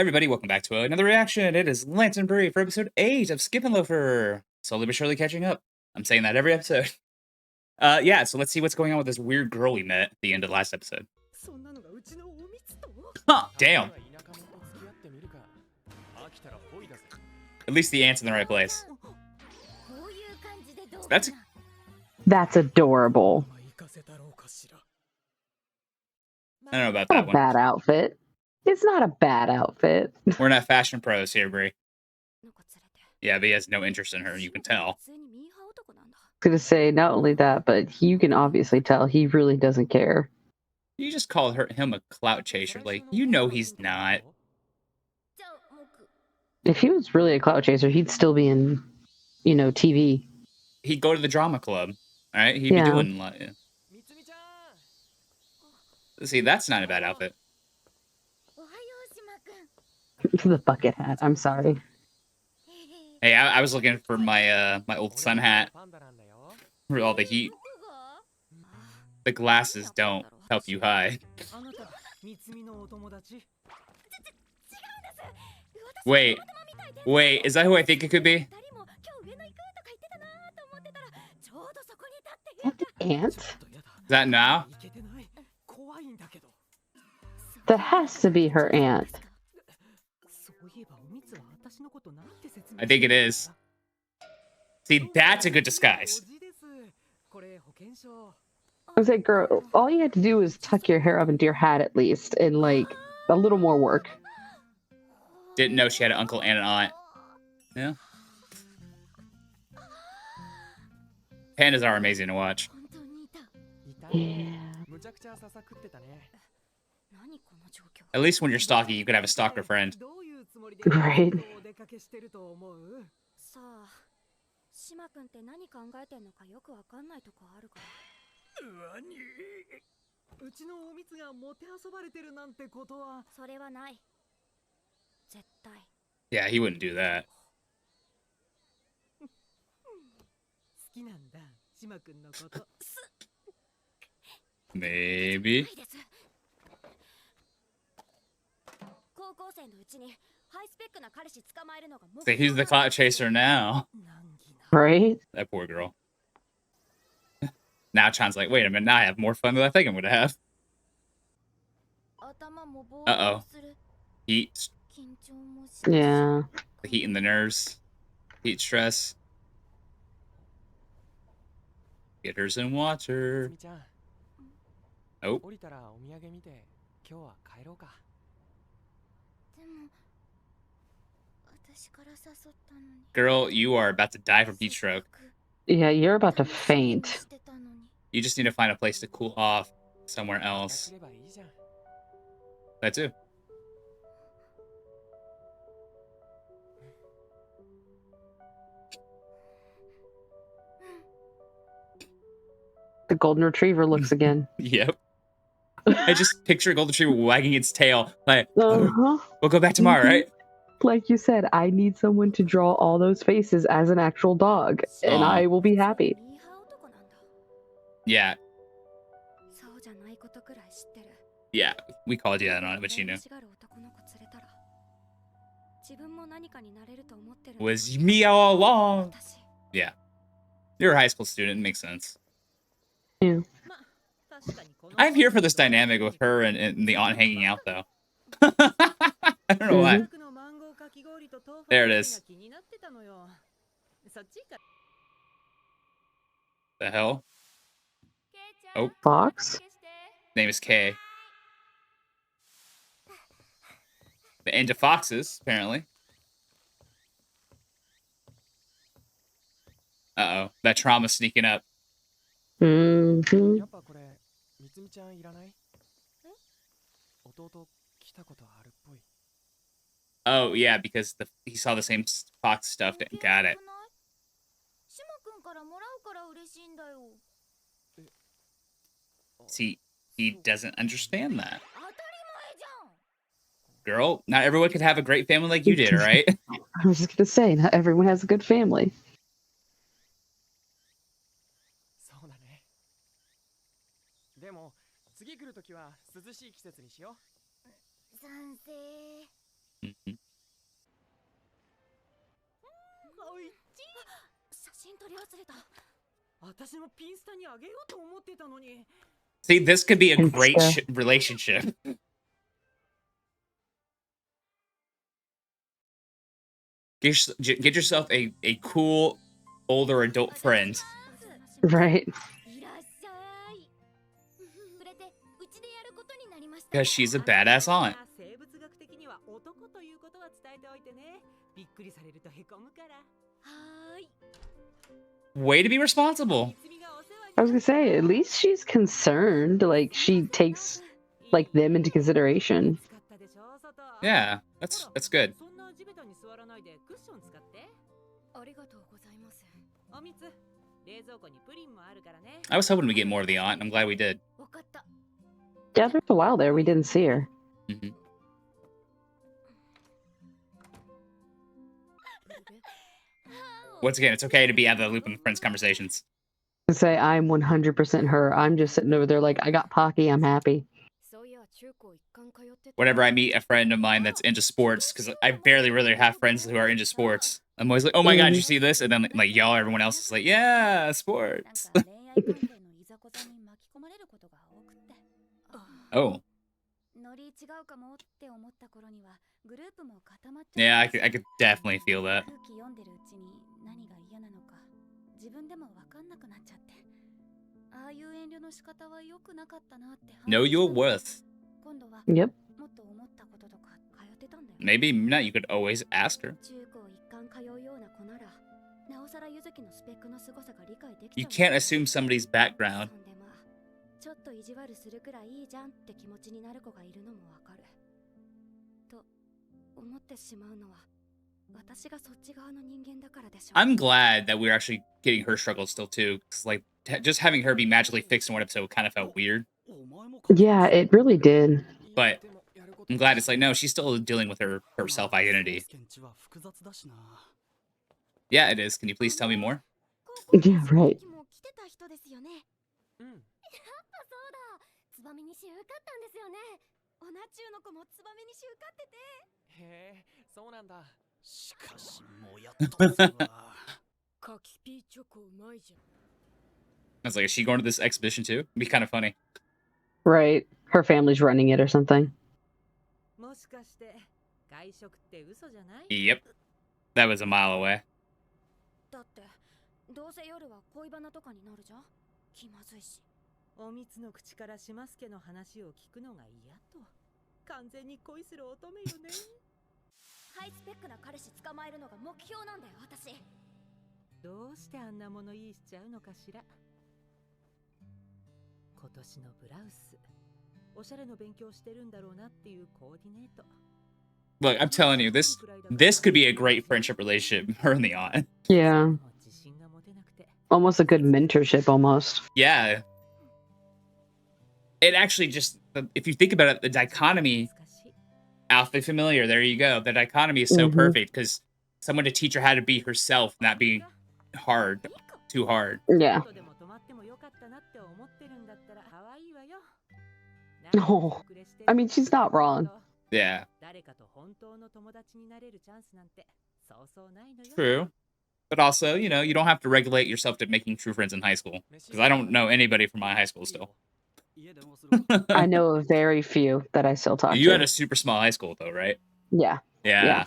Everybody, welcome back to another reaction. It is Lance and Brie for episode 8 of Skip and Loafer. Slowly but surely catching up. I'm saying that every episode. Yeah, so let's see what's going on with this weird girl we met at the end of the last episode. Huh, damn. At least the ant's in the right place. That's adorable. I don't know about Not that a one. bad outfit. It's not a bad outfit. We're not fashion pros here, Brie. Yeah, but he has no interest in her, you can tell. Gonna say not only that, but you can obviously tell he really doesn't care. You just called him a clout chaser. Like, you know he's not. If he was really a clout chaser, he'd still be in, TV. He'd go to the drama club, all right? He'd be doing... Yeah. See, that's not a bad outfit. The bucket hat. I'm sorry. Hey, I was looking for my my old sun hat for all the heat. The glasses don't help you hide. Wait, is that who I think it could be? Aunt? Is that now? That has to be her aunt. I think it is. See, that's a good disguise. I was like, girl, all you had to do was tuck your hair up into your hat at least, and like a little more work. Didn't know she had an uncle and an aunt. Yeah. Pandas are amazing to watch. Yeah. At least when you're stalky, you could have a stalker friend. Right. Yeah, he wouldn't do that. Maybe. Say, who's the clout chaser now? Right? That poor girl. Now Chan's like, wait a minute, now I have more fun than I think I'm gonna have. Uh-oh. Heat. Yeah. The heat in the nerves. Heat stress. Get her some water. Oh. Girl, you are about to die from heat stroke. Yeah, you're about to faint. You just need to find a place to cool off somewhere else. That too. The golden retriever looks again. Yep. I just picture a golden retriever wagging its tail. Like, oh, we'll go back tomorrow, right? Like you said, I need someone to draw all those faces as an actual dog, and I will be happy. Yeah. Yeah, we called you out on it, but you knew. Was me all along. Yeah. You're a high school student, it makes sense. Yeah. I'm here for this dynamic with her and the aunt hanging out, though. I don't know why. There it is. The hell? Oh. Fox? Name is Kay. The end of foxes, apparently. Uh-oh. That trauma sneaking up. Mm-hmm. Oh, yeah, because he saw the same fox stuff. Got it. See, he doesn't understand that. Girl, not everyone could have a great family like you did, all right? I was just gonna say, not everyone has a good family. Mhm. See, this could be a great Insta. relationship. Get yourself a cool older adult friend. Right. Because she's a badass aunt. Way to be responsible. I was gonna say, at least she's concerned. Like she takes like them into consideration. Yeah, that's good. I was hoping we get more of the aunt. I'm glad we did. Yeah, there's a while there we didn't see her. Mhm. Once again, it's okay to be out of the loop in the friends' conversations. Say I'm 100% her. I'm just sitting over there like I got Pocky. I'm happy. Whenever I meet a friend of mine that's into sports, because I barely really have friends who are into sports, I'm always like, "Oh my god, you see this?" And then like y'all, everyone else is like, "Yeah, sports." Oh, yeah, I could definitely feel that. Know your worth. Yep. Maybe not. You could always ask her. You can't assume somebody's background. I'm glad that we're actually getting her struggles still too, because like just having her be magically fixed in one episode kind of felt weird. Yeah, it really did. But I'm glad it's like no, she's still dealing with her self identity. Yeah, it is. Can you please tell me more? Yeah, right. I was like, is she going to this exhibition too? It'd be kind of funny. Right. Her family's running it or something. Yep, that was a mile away. Look, I'm telling you, this could be a great friendship relationship, her and the aunt. Yeah. Almost a good mentorship almost. Yeah. It actually just, if you think about it, the dichotomy, Alpha Familiar, there you go. The dichotomy is so Hmm. perfect because someone to teach her how to be herself, not be hard, too hard. Yeah. Oh, I mean, she's not wrong. Yeah. True. But also, you know, you don't have to regulate yourself to making true friends in high school. Because I don't know anybody from my high school still. I know a very few that I still talk You had to. a super small high school, though, right? Yeah. Yeah.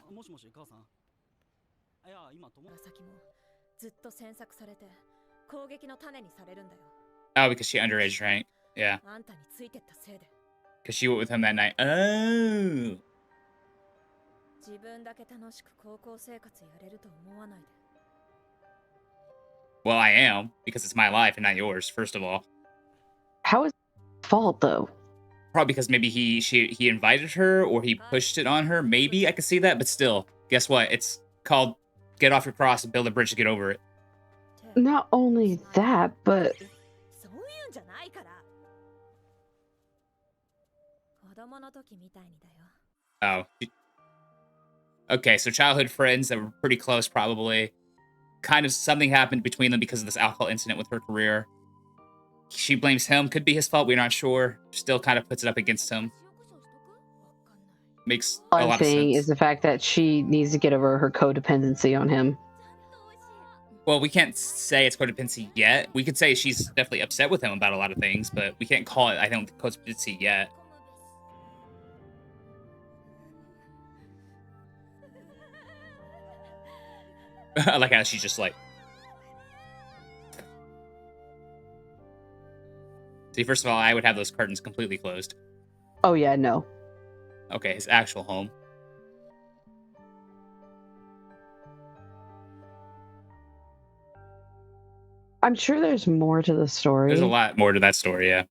Oh, because she underage, right? Yeah. Because she went with him that night. Oh. Well, I am, because it's my life and not yours, first of all. How is it fault though? Probably because maybe he invited her or he pushed it on her. Maybe I could see that, but still, guess what? It's called get off your cross and build a bridge to get over it. Not only that, but Oh. Okay, so childhood friends that were pretty close, probably. Kind of something happened between them because of this alcohol incident with her career. She blames him. Could be his fault. We're not sure. Still kind of puts it up against him. makes All a I'm lot of saying is sense. the fact that she needs to get over her codependency on him. Well, we can't say it's codependency yet. We could say she's definitely upset with him about a lot of things, but we can't call it, I don't think, codependency yet. I like how she's just like, see, first of all, I would have those curtains completely closed. Oh yeah, no. Okay, his actual home. I'm sure there's more to the There's a story, lot more to that story, yeah.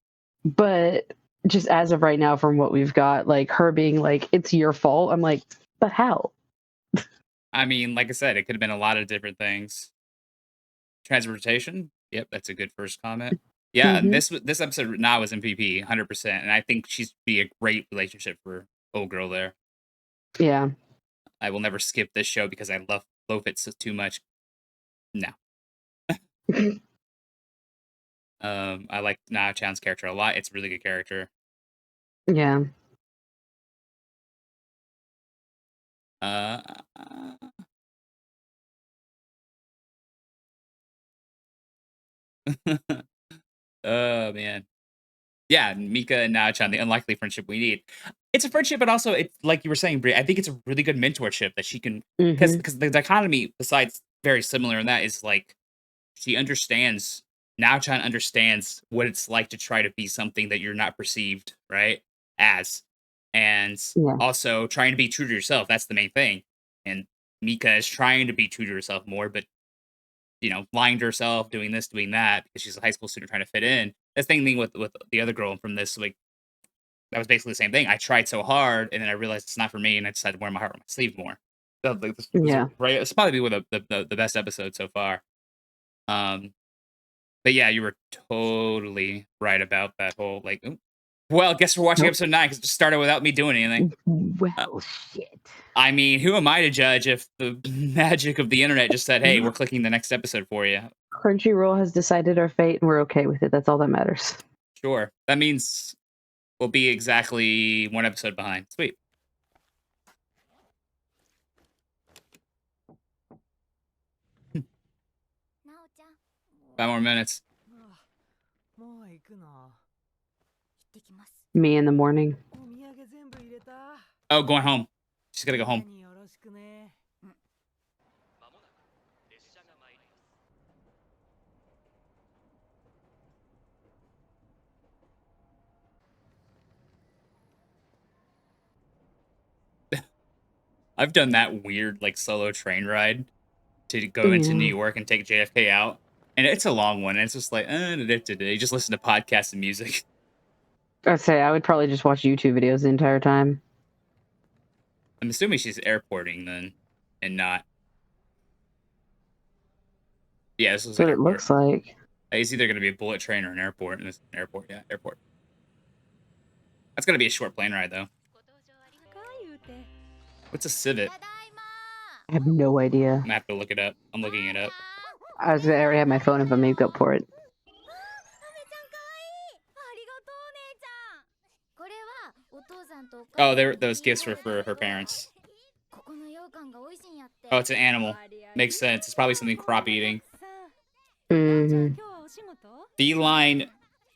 but just as of right now, from what we've got, like her being like, "It's your fault," I'm like, "But how?" I mean, like I said, it could have been a lot of different things. Transportation? Yep, that's a good first comment. Yeah, and Hmm. this episode now is MVP 100%, and I think she's be a great relationship for old girl there. Yeah. I will never skip this show because I love Loafer so too much. No. I like Na Chan's character a lot. It's a really good character. Yeah. Uh, oh man. Yeah, Mika and Na-chan, the unlikely friendship we need. It's a friendship, but also it's like you were saying, Brie. I think it's a really good mentorship that she can, Hmm. because the dichotomy, besides very similar in that, is like she understands. Na-chan understands what it's like to try to be something that you're not perceived, right, as, and Yeah. also trying to be true to yourself. That's the main thing. And Mika is trying to be true to herself more, but lying to herself, doing this, doing that because she's a high school student trying to fit in. That's the same thing with the other girl from this. Like that was basically the same thing. I tried so hard, and then I realized it's not for me, and I decided to wear my heart on my sleeve more. So, like, this was Yeah. right. It's probably one of the best episode so far. Um, but yeah, you were totally right about that whole like. Well, guess we're watching Nope. episode 9 because it just started without me doing anything. Uh, Well, shit. I mean, who am I to judge if the magic of the internet just said, "Hey, we're clicking the next episode for you"? Crunchyroll has decided our fate, and we're okay with it. That's all that matters. Sure, that means we'll be exactly one episode behind. Sweet. 5 more minutes. Me in the morning. Oh, going home. She's gotta go home. I've done that weird like solo train ride to go into New Yeah. York and take JFK out, and it's a long one. And it's just like, you just listen to podcasts and music. I'd say I would probably just watch YouTube videos the entire time. I'm assuming she's airporting then, and not. Yeah, this was That's an what it airport. looks like. It's either gonna be a bullet train or an airport, and it's an airport. Yeah, airport. That's gonna be a short plane ride though. What's a civet? I have no idea. I'm gonna have to look it up. I'm looking it up. I already have my phone if I make up for it. Oh, those gifts were for her parents. Oh, it's an animal. Makes sense. It's probably something crop eating. Hmm. Feline,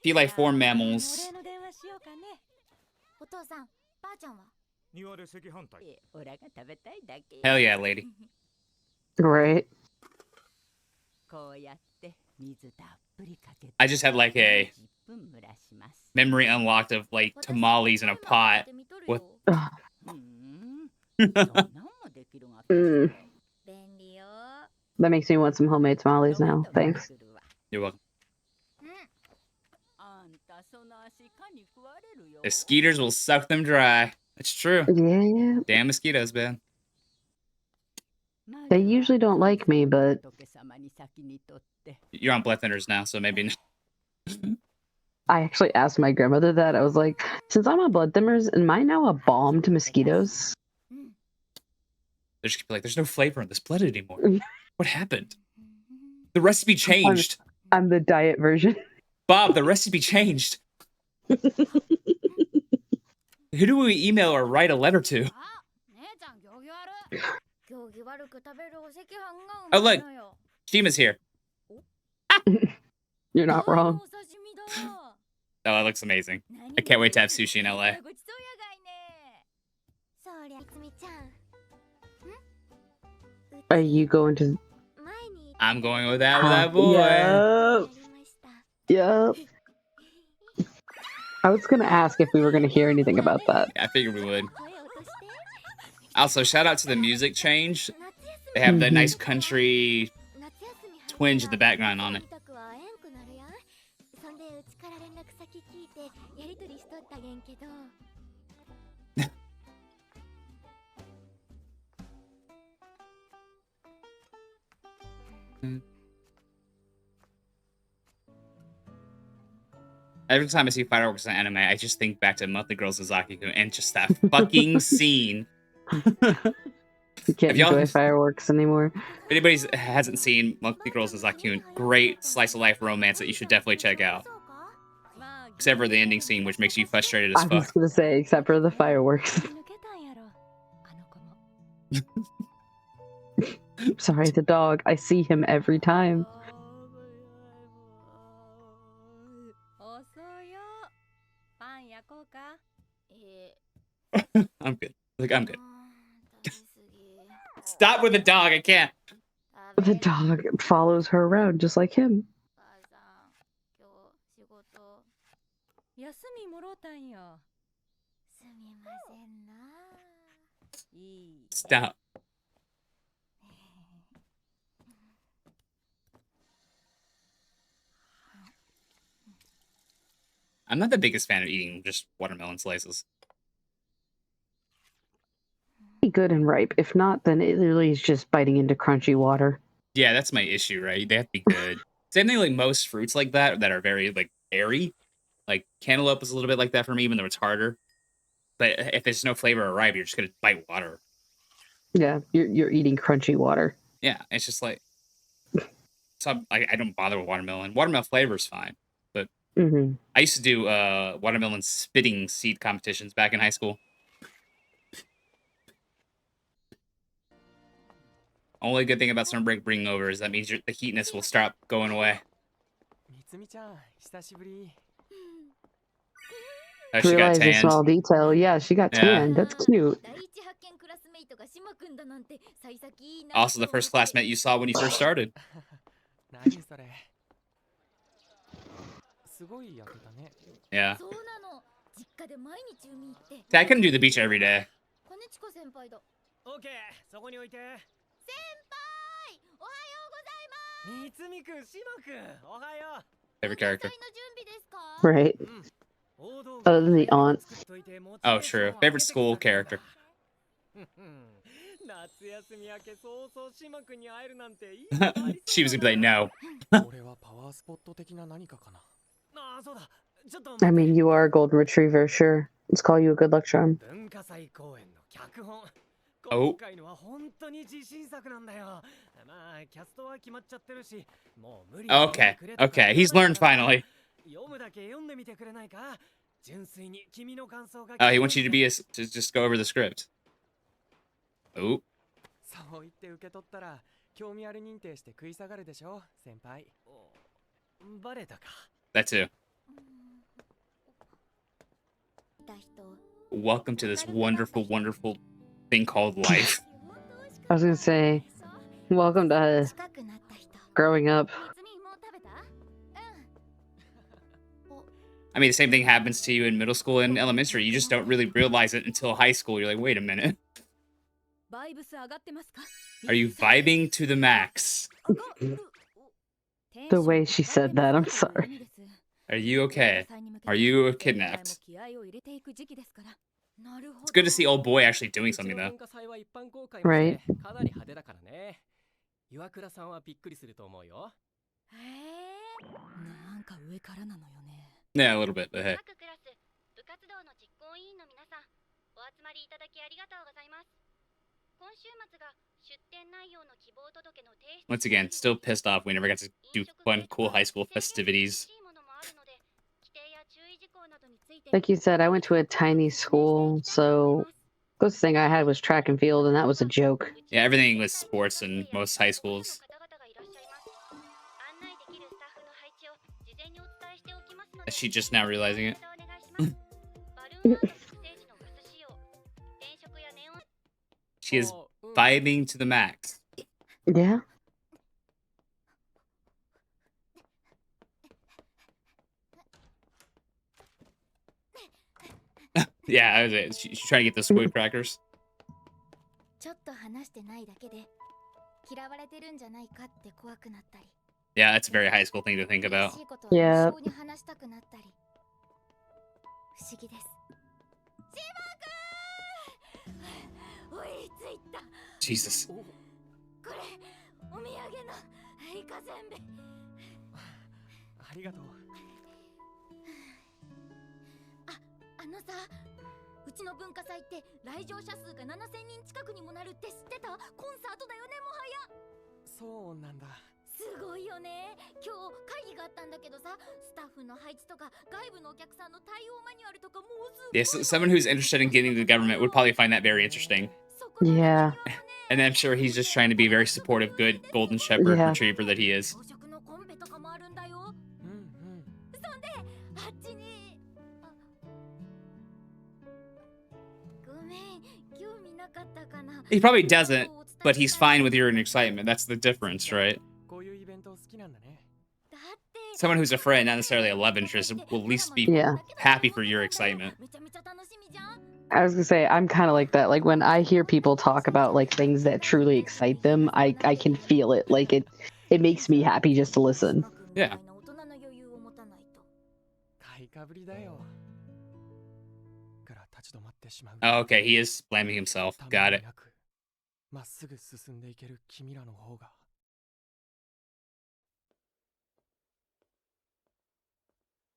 feliform mammals. Hell yeah, lady. Right. I just had like a memory unlocked of like tamales in a pot with. Ugh. Mm. That makes me want some homemade tamales now. Thanks. You're welcome. The skeeters will suck them dry. That's true. Yeah. Damn mosquitoes, man. They usually don't like me, but You're on blood thinners now, so maybe. I actually asked my grandmother that. I was like, since I'm on blood thinners, am I now a balm to mosquitoes? They're just like, there's no flavor in this blood anymore. What happened? The recipe changed. I'm the diet version. Bob, the recipe changed. Who do we email or write a letter to? Oh, look. Shima's here. You're not wrong. Oh, it looks amazing. I can't wait to have sushi in LA. Are you going to? I'm going with that boy. Yep. Yep. I was gonna ask if we were gonna hear anything about that. Yeah, I figured we would. Also, shout out to the music change. They have that nice country twinge in the background on it. Every time I see fireworks in anime, I just think back to Monthly Girls Zazaki and just that fucking scene. You can't enjoy fireworks anymore. If anybody hasn't seen Monthly Girls Zazaki, great slice of life romance that you should definitely check out. Except for the ending scene, which makes you frustrated as fuck. I was gonna say, except for the fireworks. Sorry, the dog. I see him every time. I'm good. Like, I'm good. Stop with the dog. I can't. The dog follows her around just like him. Stop. I'm not the biggest fan of eating just watermelon slices. Be good and ripe. If not, then it literally is just biting into crunchy water. Yeah, that's my issue, right? They have to be good. Same thing like most fruits like that are very like airy. Like cantaloupe is a little bit like that for me, even though it's harder. But if there's no flavor or ripe, you're just gonna bite water. Yeah, you're eating crunchy water. Yeah, it's just like so I don't bother with watermelon. Watermelon flavor is fine, but I used to do watermelon spitting seed competitions back in high school. Only good thing about summer break bringing over is that means the heatness will start going away. Oh, she got tanned. A small detail. Yeah, she got tanned. That's cute. Also, the first classmate you saw when you first started. Yeah. See, I couldn't do the beach every day. Favorite character. Right. Other than the aunt. Oh, true. Favorite school character. She was gonna be like, no. I mean, you are a golden retriever, sure. Let's call you a good luck charm. Oh. Okay. Okay. He's learned finally. Oh, he wants you to be to just go over the script. Oh. That too. Welcome to this wonderful, wonderful thing called life. I was gonna say, welcome to growing up. I mean, the same thing happens to you in middle school and elementary. You just don't really realize it until high school. You're like, wait a minute. Are you vibing to the max? The way she said that, I'm sorry. Are you okay? Are you kidnapped? It's good to see old boy actually doing something, though. Right. Yeah, a little bit, but hey. Once again, still pissed off we never got to do fun, cool high school festivities. Like you said, I went to a tiny school, so closest thing I had was track and field, and that was a joke. Yeah, everything was sports in most high schools. Is she just now realizing it? She is vibing to the max. Yeah. Yeah, that was it. She's trying to get the squid crackers. Yeah, that's a very high school thing to think about. Yeah. Jesus. ありがとう。あのさ、うちの文化祭って来場者数が7000人近くにもなるって知ってた？コンサートだよね、もはや。そうなんだ。すごいよね。今日会議があったんだけどさ、スタッフの配置とか外部のお客さんの対応マニュアルとかもうすごい。Yes, someone who's interested in getting the government would probably find that very interesting. Yeah. And I'm sure he's just trying to be very supportive, good golden shepherd Yeah. retriever that he is. 朝食のコンペとかもあるんだよ。うんうん。そんで、あっちに。ごめん、興味なかったかな。 He probably doesn't, but he's fine with your excitement. That's the difference, right? こういうイベント好きなんだね。 Someone who's a friend, not necessarily a love interest, will at least be Yeah. happy for your excitement. I was gonna say I'm kind of like that. Like when I hear people talk about like things that truly excite them, I can feel it. Like it makes me happy just to listen. Yeah. 買いかぶりだよ。から立ち止まってしまう。 Oh, okay, he is blaming himself. た Got め it. になくまっすぐ進んでいける君らの方が。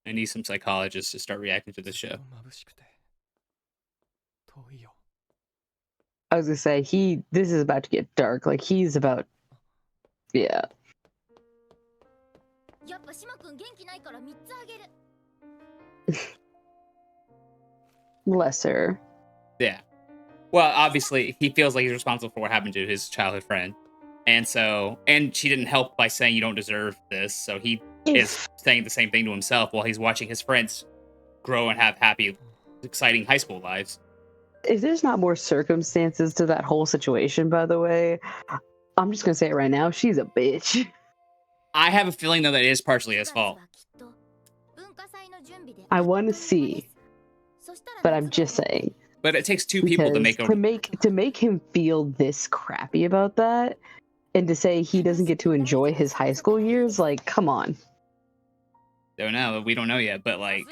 I need some psychologists to start reacting to this ずっ show. と眩しくて遠いよ。 I was gonna say this is about to get dark. Like he's about, yeah. やっぱ島くん元気ないから3つあげる。 Bless her. Yeah. Well, obviously, he feels like he's responsible for what happened to his childhood friend. And she didn't help by saying you don't deserve this. So he is saying the same thing to himself while he's watching his friends grow and have happy, exciting high school lives. If there's not more circumstances to that whole situation, by the way, I'm just gonna say it right now. She's a bitch. I have a feeling, though, that it is partially his fault. I want to see, but I'm just saying. But it takes two people to Because make to make him feel this crappy about that, and to say he doesn't get to enjoy his high school years, like, come on. Don't know. We don't know yet. But, like,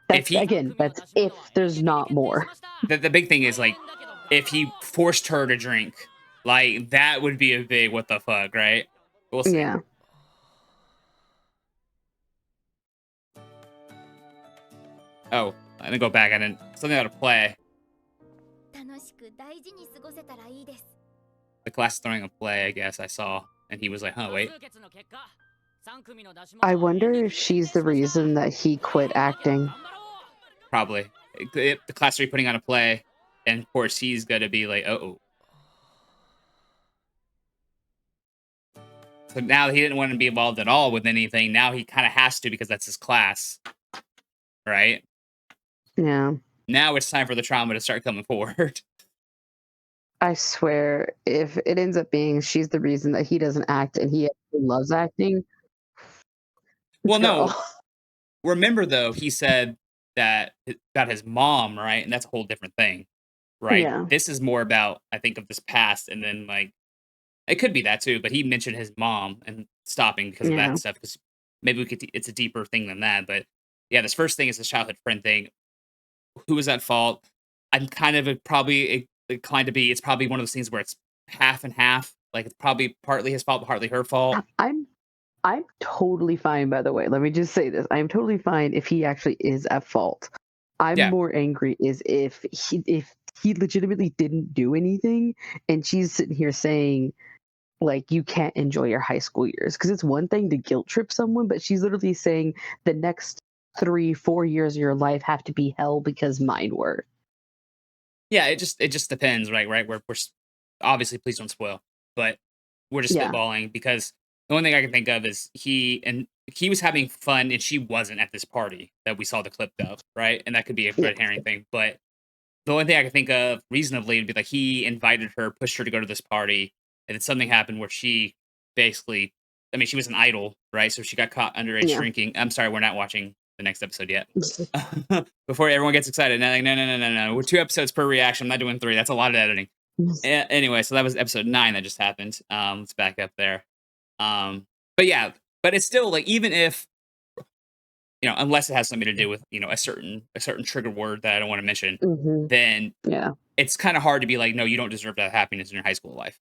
That's if there's not more. the big thing is, like, if he forced her to drink, like, that would be a big what the fuck, right? We'll see. Yeah. Oh, I didn't go back. I didn't. Something about a play. 楽しく大事に過ごせたらいいです。 The class is throwing a play, I guess, I saw. And he was like, huh, wait. I wonder if she's the reason that he quit acting. Probably. The class are putting on a play. And of course, he's going to be like, oh. So now he didn't want to be involved at all with anything. Now he kind of has to because that's his class. Right? Yeah. Now it's time for the trauma to start coming forward. I swear, if it ends up being she's the reason that he doesn't act and he actually loves acting. Well, girl. no. Remember, though, he said that about his mom, right? And that's a whole different thing, right? Yeah. This is more about, I think, of this past. And then, like, it could be that, too. But he mentioned his mom and stopping because of that Yeah. and stuff. Because maybe it's a deeper thing than that. But, yeah, this first thing is this childhood friend thing. Who was at fault? I'm kind of probably inclined to be, it's probably one of those things where it's half and half. Like, it's probably partly his fault, partly her fault. I'm totally fine, by the way. Let me just say this. I'm totally fine if he actually is at fault. I'm Yeah. more angry is if he legitimately didn't do anything and she's sitting here saying, like, you can't enjoy your high school years. Because it's one thing to guilt trip someone, but she's literally saying the next 3, 4 years of your life have to be hell because mine were. Yeah, it just depends, right? Right? Obviously, please don't spoil, but we're just Yeah. spitballing because the only thing I can think of is he was having fun and she wasn't at this party that we saw the clip of, right? And that could be a Yeah. red herring thing, but the only thing I can think of reasonably would be like he invited her, pushed her to go to this party, and then something happened where she basically, I mean, she was an idol, right? So she got caught underage Yeah. drinking. I'm sorry, we're not watching the next episode yet. Before everyone gets excited, no, like, no. We're 2 episodes per reaction. I'm not doing 3. That's a lot of editing. Anyway, so that was episode 9 that just happened. Let's back up there. But yeah, but it's still like even if unless it has something to do with a certain trigger word that I don't want to mention, Mhm. then Yeah. it's kind of hard to be like, no, you don't deserve that happiness in your high school life,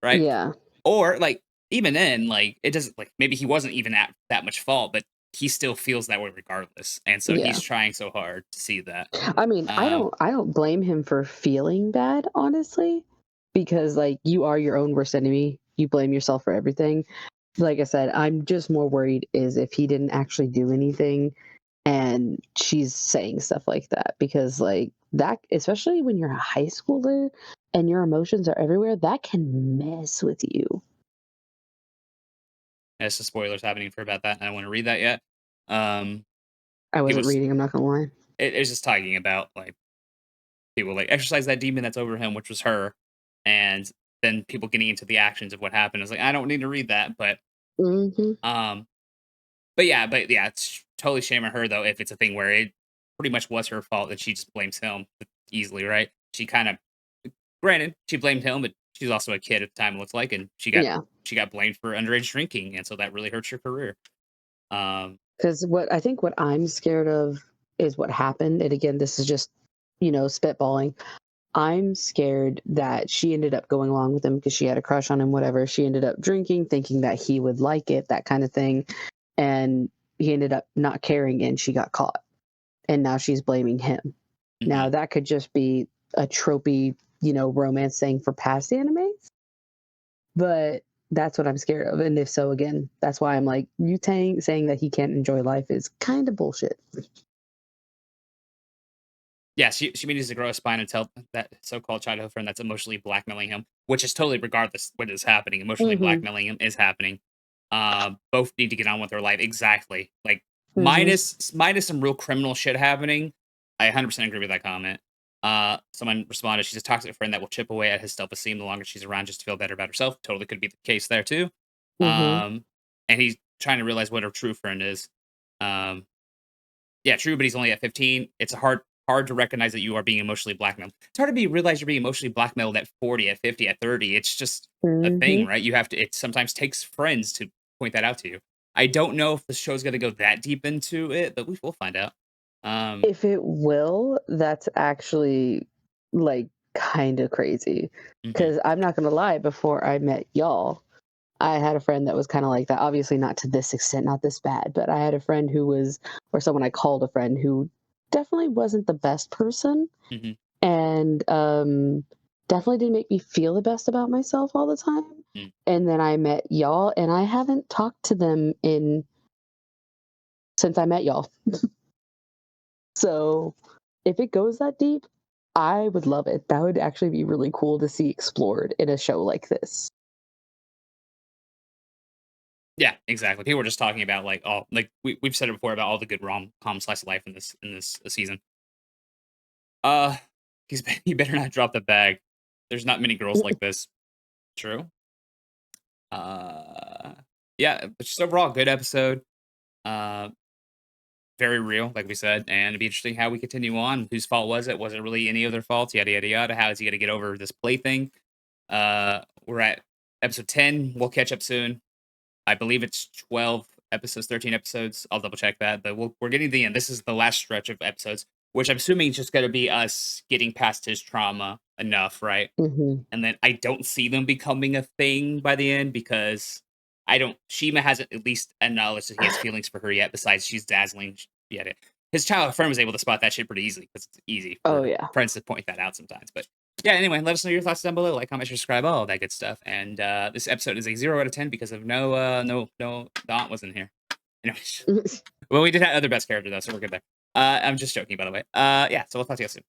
right? Yeah. Or like even then, like it doesn't like maybe he wasn't even at that much fault, but he still feels that way regardless, and so Yeah. he's trying so hard to see that. I mean, Um, I don't blame him for feeling bad, honestly, because like you are your own worst enemy. You blame yourself for everything. Like I said, I'm just more worried is if he didn't actually do anything and she's saying stuff like that because like that especially when you're a high schooler and your emotions are everywhere, that can mess with you. there's some spoilers happening for about that. And I don't want to read that yet. Um, I he wasn't was reading, I'm not gonna lie. it's just talking about like people like exercise that demon that's over him, which was her, and then people getting into the actions of what happened. It's like I don't need to read that, Hmm. um, but yeah, it's totally shame on her though if it's a thing where it pretty much was her fault that she just blames him easily, right? She kind of, granted, she blamed him, but she's also a kid at the time. It looks like, and Yeah, she got blamed for underage drinking, and so that really hurts her career. Um, because what I'm scared of is what happened, and again, this is just spitballing. I'm scared that she ended up going along with him because she had a crush on him, whatever. She ended up drinking, thinking that he would like it, that kind of thing. And he ended up not caring and she got caught. And now she's blaming him. Now, mhm. that could just be a tropey, romance thing for past animes, but that's what I'm scared of. And if so, again, that's why I'm like, saying that he can't enjoy life is kind of bullshit. Yeah, she needs to grow a spine and tell that so-called childhood friend that's emotionally blackmailing him, which is totally regardless what is happening. Emotionally Hmm. blackmailing him is happening. Both need to get on with their life exactly. Like Hmm. minus some real criminal shit happening. I 100% agree with that comment. Someone responded, she's a toxic friend that will chip away at his self-esteem the longer she's around just to feel better about herself. Totally could be the case there too. Hmm. And he's trying to realize what her true friend is. Um, yeah, true, but he's only at 15. It's hard to recognize that you are being emotionally blackmailed. It's hard to realize you're being emotionally blackmailed at 40, at 50, at 30. It's just a thing, Hmm. right? You have to it sometimes takes friends to point that out to you. I don't know if the show's gonna go that deep into it, but we'll find out. Um, If it will, that's actually like kind of crazy. mhm, Because I'm not going to lie, before I met y'all, I had a friend that was kind of like that. Obviously, not to this extent, not this bad, but I had a friend who was, or someone I called a friend who definitely wasn't the best person mhm, and definitely didn't make me feel the best about myself all the time. mm. And then I met y'all, and I haven't talked to them in since I met y'all. So if it goes that deep, I would love it. That would actually be really cool to see explored in a show like this. Yeah, exactly. People were just talking about like all like we've said it before about all the good rom-com slice of life in this season. Uh, he better not drop the bag. There's not many girls like this. True. Uh, yeah, but just overall, good episode. Uh, very real, like we said, and it'd be interesting how we continue on. Whose fault was it? Was it really any of their faults? Yada yada yada. How is he gonna get over this play thing? We're at episode 10. We'll catch up soon. I believe it's 12 episodes, 13 episodes. I'll double check that, but we're getting to the end. This is the last stretch of episodes, which I'm assuming is just gonna be us getting past his trauma enough, right? Hmm. And then I don't see them becoming a thing by the end because I don't. Shima hasn't at least acknowledged that he has feelings for her yet. Besides, she's dazzling. Yet his childhood friend was able to spot that shit pretty easily because it's easy Oh for yeah. friends to point that out sometimes. But yeah, anyway, let us know your thoughts down below. Like, comment, subscribe, all that good stuff. And this episode is a 0 out of 10 because of no the aunt wasn't here. Anyways, Well, we did have other best character though, so we're good there. I'm just joking, by the way. Yeah, so we'll talk to you guys soon.